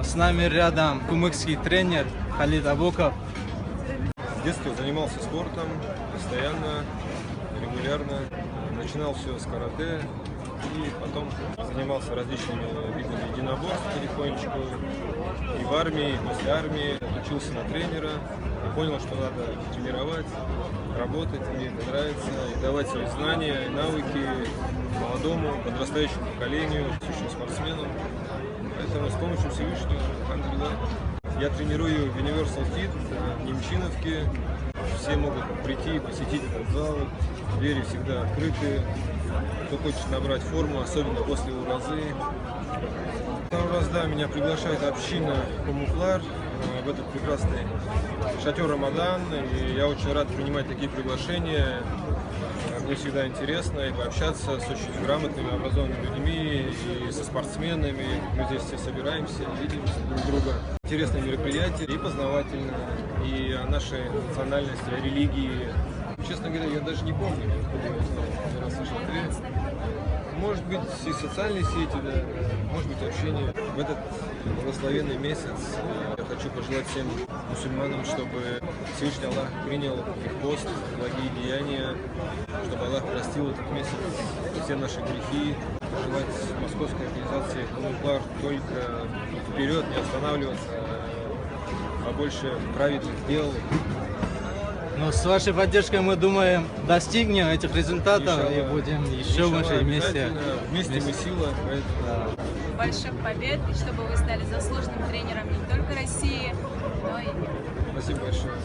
С нами рядом кумыкский тренер Халид Абуков. В детстве занимался спортом постоянно, регулярно. Начинал все с карате и потом занимался различными видами единоборств потихонечку. И в армии, и после армии учился на тренера и понял, что надо тренировать, работать, мне это нравится, и давать свои знания и навыки молодому, подрастающему поколению, будущим спортсменам. Поэтому с помощью Всевышнего, я тренирую в Universal Fit в Немчиновке. Все могут прийти и посетить этот зал. Двери всегда открыты. Кто хочет набрать форму, особенно после уразы. Второй раз, да, меня приглашает община Камуфлар в этот прекрасный шатер Рамадан. И я очень рад принимать такие приглашения. Мне всегда интересно и пообщаться с очень грамотными, образованными людьми и со спортсменами. Мы здесь все собираемся, видим друг друга. Интересное мероприятие и познавательно, и о нашей национальности, о религии. Честно говоря, я даже не помню, откуда я узнал первый раз слышал ответ. Может быть, и социальные сети, да, может быть, общение. В этот благословенный месяц я хочу пожелать всем мусульманам, чтобы Всевышний Аллах принял их пост, благие деяния, чтобы Аллах простил этот месяц все наши грехи. Пожелать московской организации Камуфлар только вперед, не останавливаться, а побольше праведных дел. Но с вашей поддержкой, мы думаем, достигнем этих результатов и будем еще выше вместе. Вместе мы сила. Поэтому... Больших побед, и чтобы вы стали заслуженным тренером не только России, но и мира. Спасибо большое.